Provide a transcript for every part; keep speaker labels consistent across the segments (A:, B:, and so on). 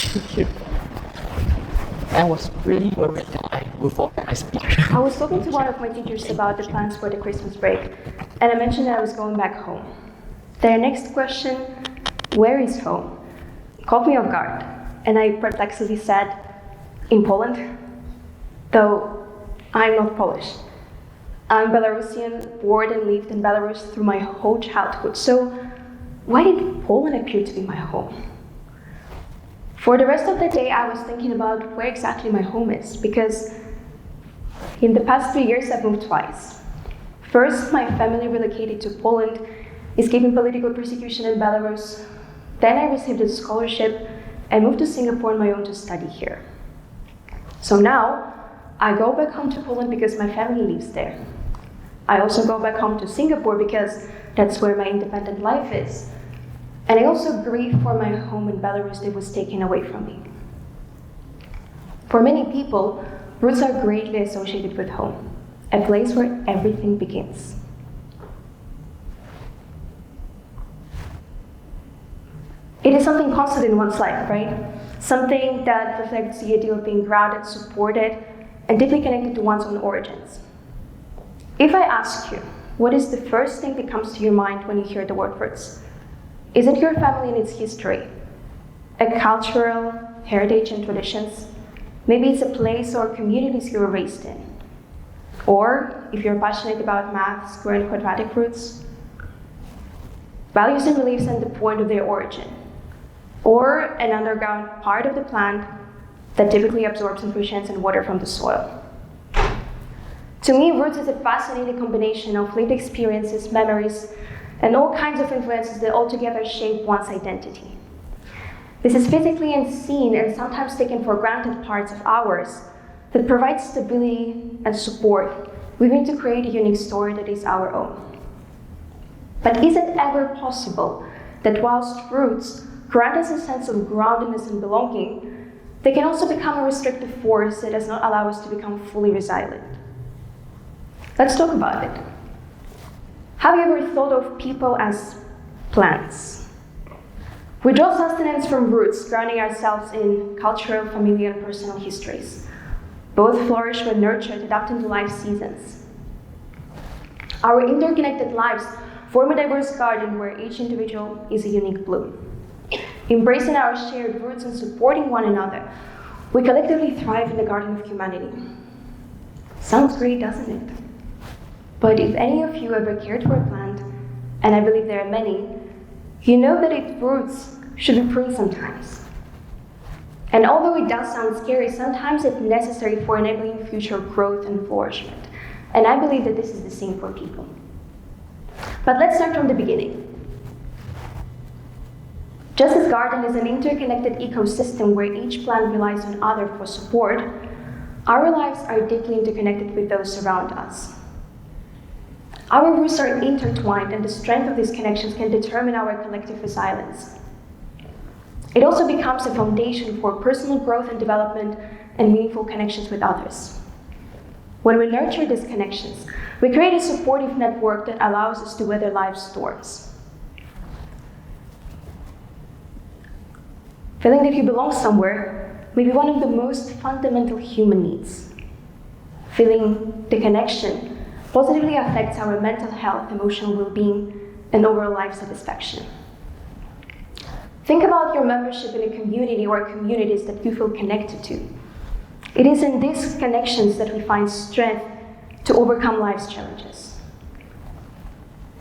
A: Thank you. I was really worried that I would forget my speech.
B: I was talking to one of my teachers about the plans for the Christmas break, and I mentioned that I was going back home. Their next question, where is home, caught me off guard, and I perplexedly said, in Poland, though I'm not Polish. I'm Belarusian, born and lived in Belarus through my whole childhood, so why did Poland appear to be my home? For the rest of the day, I was thinking about where exactly my home is, because in the past 3 years, I've moved twice. First, my family relocated to Poland, escaping political persecution in Belarus. Then I received a scholarship and moved to Singapore on my own to study here. So now, I go back home to Poland because my family lives there. I also go back home to Singapore because that's where my independent life is. And I also grieve for my home in Belarus that was taken away from me. For many people, roots are greatly associated with home, a place where everything begins. It is something constant in one's life, right? Something that reflects the idea of being grounded, supported, and deeply connected to one's own origins. If I ask you, what is the first thing that comes to your mind when you hear the word roots? Is it your family and its history? A cultural heritage and traditions? Maybe it's a place or communities you were raised in. Or, if you're passionate about math, square and quadratic roots, values and beliefs and the point of their origin. Or an underground part of the plant that typically absorbs nutrients and water from the soil. To me, roots is a fascinating combination of lived experiences, memories, and all kinds of influences that altogether shape one's identity. This is physically unseen and sometimes taken for granted parts of ours that provide stability and support, weaving to create a unique story that is our own. But is it ever possible that whilst roots grant us a sense of groundedness and belonging, they can also become a restrictive force that does not allow us to become fully resilient? Let's talk about it. Have you ever thought of people as plants? We draw sustenance from roots, grounding ourselves in cultural, familial, and personal histories. Both flourish when nurtured, adapting to life seasons. Our interconnected lives form a diverse garden where each individual is a unique bloom. Embracing our shared roots and supporting one another, we collectively thrive in the garden of humanity. Sounds great, doesn't it? But if any of you ever cared for a plant, and I believe there are many, you know that its roots should be pruned sometimes. And although it does sound scary, sometimes it's necessary for enabling future growth and flourishment. And I believe that this is the same for people. But let's start from the beginning. Just as garden is an interconnected ecosystem where each plant relies on other for support, our lives are deeply interconnected with those around us. Our roots are intertwined, and the strength of these connections can determine our collective resilience. It also becomes a foundation for personal growth and development and meaningful connections with others. When we nurture these connections, we create a supportive network that allows us to weather life's storms. Feeling that you belong somewhere may be one of the most fundamental human needs. Feeling the connection positively affects our mental health, emotional well-being, and overall life satisfaction. Think about your membership in a community or communities that you feel connected to. It is in these connections that we find strength to overcome life's challenges.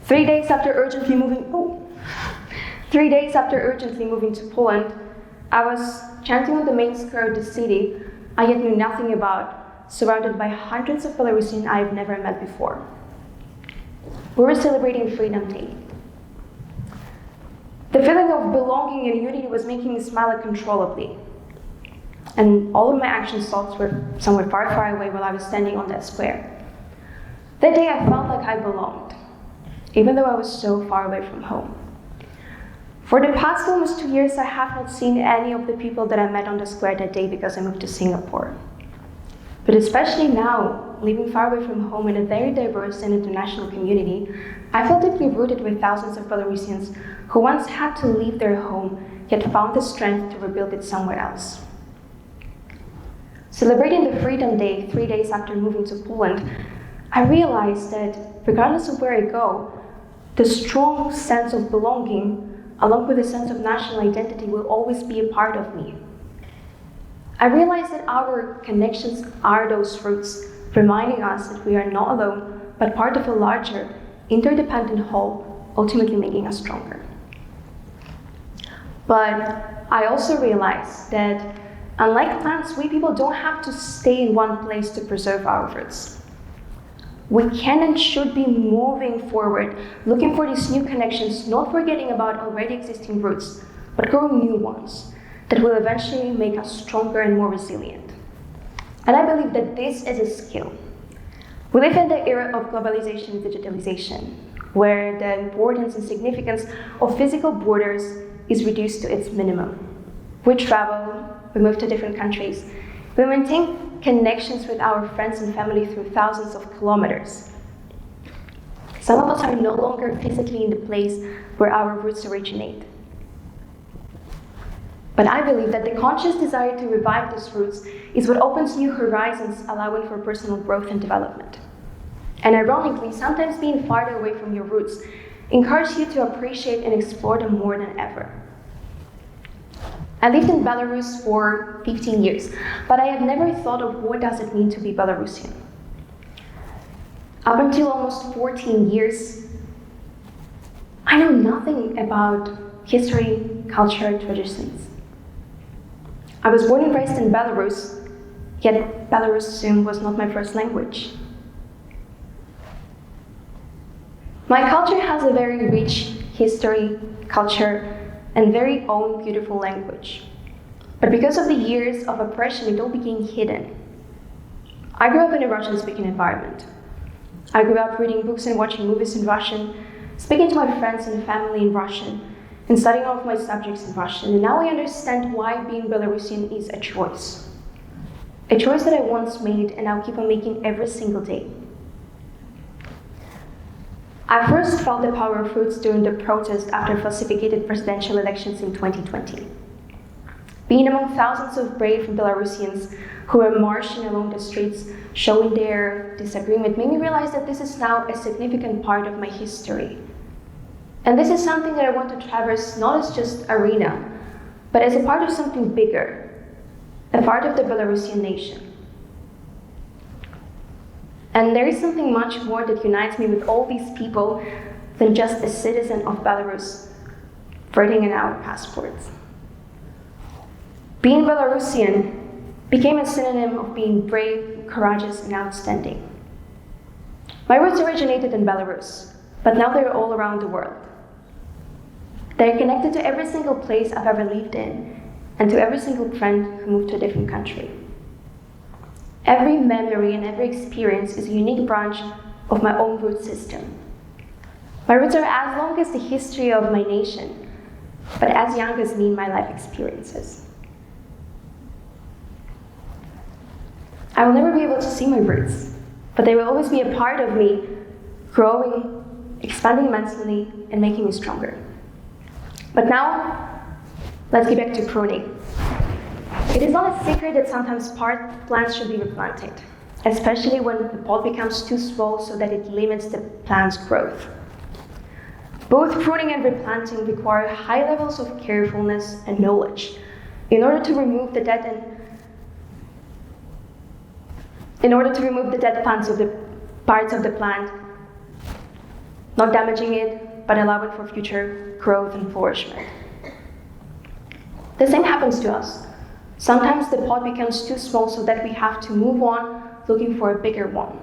B: 3 days after urgently moving to Poland, I was chanting on the main square of the city I yet knew nothing about, surrounded by hundreds of Belarusians I've never met before. We were celebrating Freedom Day. The feeling of belonging and unity was making me smile uncontrollably. And all of my action thoughts were somewhere far, far away while I was standing on that square. That day I felt like I belonged, even though I was so far away from home. For the past almost 2 years, I have not seen any of the people that I met on the square that day because I moved to Singapore. But especially now, living far away from home in a very diverse and international community, I feel deeply rooted with thousands of Belarusians who once had to leave their home yet found the strength to rebuild it somewhere else. Celebrating the Freedom Day 3 days after moving to Poland, I realized that regardless of where I go, the strong sense of belonging, along with a sense of national identity, will always be a part of me. I realized that our connections are those roots, reminding us that we are not alone, but part of a larger, interdependent whole, ultimately making us stronger. But I also realized that unlike plants, we people don't have to stay in one place to preserve our roots. We can and should be moving forward, looking for these new connections, not forgetting about already existing roots, but growing new ones that will eventually make us stronger and more resilient. And I believe that this is a skill. We live in the era of globalization and digitalization, where the importance and significance of physical borders is reduced to its minimum. We travel, we move to different countries, we maintain connections with our friends and family through thousands of kilometers. Some of us are no longer physically in the place where our roots originate. But I believe that the conscious desire to revive these roots is what opens new horizons, allowing for personal growth and development. And ironically, sometimes being farther away from your roots encourages you to appreciate and explore them more than ever. I lived in Belarus for 15 years, but I had never thought of what does it mean to be Belarusian. Up until almost 14 years, I know nothing about history, culture, traditions. I was born and raised in Belarus, yet Belarusian was not my first language. My culture has a very rich history, culture, and very own beautiful language. But because of the years of oppression, it all became hidden. I grew up in a Russian-speaking environment. I grew up reading books and watching movies in Russian, speaking to my friends and family in Russian, and studying all of my subjects in Russian. And now I understand why being Belarusian is a choice. A choice that I once made and I'll keep on making every single day. I first felt the power of roots during the protest after falsified presidential elections in 2020. Being among thousands of brave Belarusians who were marching along the streets, showing their disagreement, made me realize that this is now a significant part of my history. And this is something that I want to traverse not as just arena, but as a part of something bigger, a part of the Belarusian nation. And there is something much more that unites me with all these people than just a citizen of Belarus writing in our passports. Being Belarusian became a synonym of being brave, courageous, and outstanding. My roots originated in Belarus, but now they're all around the world. They're connected to every single place I've ever lived in, and to every single friend who moved to a different country. Every memory and every experience is a unique branch of my own root system. My roots are as long as the history of my nation, but as young as me and my life experiences. I will never be able to see my roots, but they will always be a part of me, growing, expanding mentally, and making me stronger. But now, let's get back to pruning. It is not a secret that sometimes plants should be replanted, especially when the pot becomes too small so that it limits the plant's growth. Both pruning and replanting require high levels of carefulness and knowledge in order to remove the dead parts of the plant, not damaging it, but allowing for future growth and flourishment. The same happens to us. Sometimes the pot becomes too small so that we have to move on looking for a bigger one.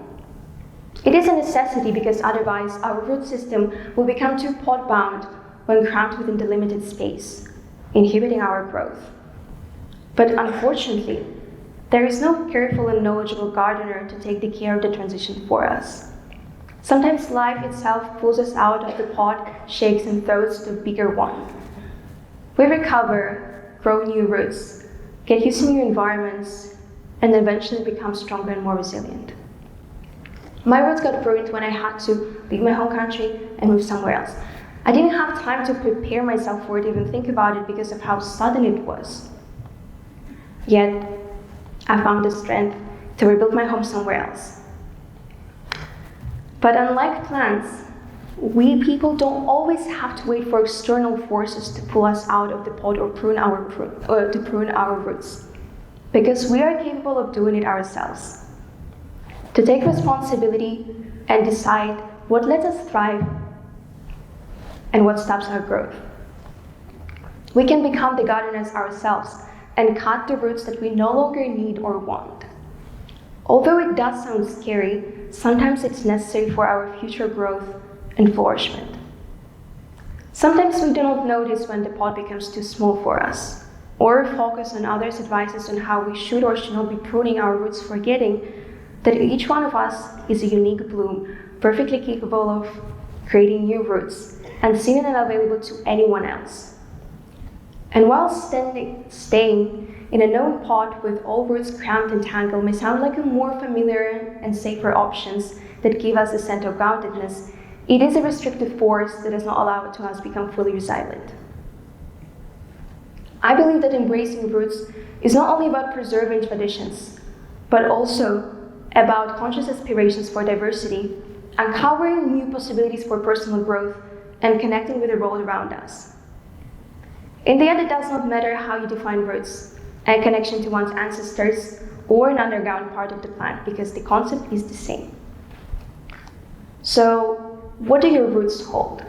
B: It is a necessity because otherwise our root system will become too pot-bound when cramped within the limited space, inhibiting our growth. But unfortunately, there is no careful and knowledgeable gardener to take the care of the transition for us. Sometimes life itself pulls us out of the pot, shakes and throws to a bigger one. We recover, grow new roots, get used to new environments, and eventually become stronger and more resilient. My roots got ruined when I had to leave my home country and move somewhere else. I didn't have time to prepare myself for it, even think about it because of how sudden it was. Yet, I found the strength to rebuild my home somewhere else. But unlike plants, we people don't always have to wait for external forces to pull us out of the pot or to prune our roots, because we are capable of doing it ourselves. To take responsibility and decide what lets us thrive and what stops our growth. We can become the gardeners ourselves and cut the roots that we no longer need or want. Although it does sound scary, sometimes it's necessary for our future growth and flourishment. Sometimes we do not notice when the pot becomes too small for us, or focus on others' advices on how we should or should not be pruning our roots, forgetting that each one of us is a unique bloom, perfectly capable of creating new roots and seen and available to anyone else. And while staying in a known pot with all roots cramped and tangled may sound like a more familiar and safer options that give us a sense of groundedness, it is a restrictive force that does not allow to us become fully resilient. I believe that embracing roots is not only about preserving traditions, but also about conscious aspirations for diversity, uncovering new possibilities for personal growth, and connecting with the world around us. In the end, it does not matter how you define roots, a connection to one's ancestors, or an underground part of the plant, because the concept is the same. So, what do your roots hold?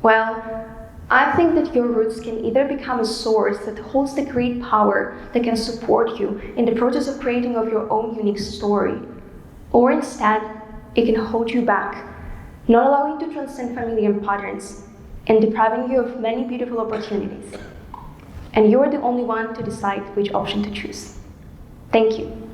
B: Well, I think that your roots can either become a source that holds the great power that can support you in the process of creating of your own unique story, or instead, it can hold you back, not allowing you to transcend familiar patterns and depriving you of many beautiful opportunities. And you are the only one to decide which option to choose. Thank you.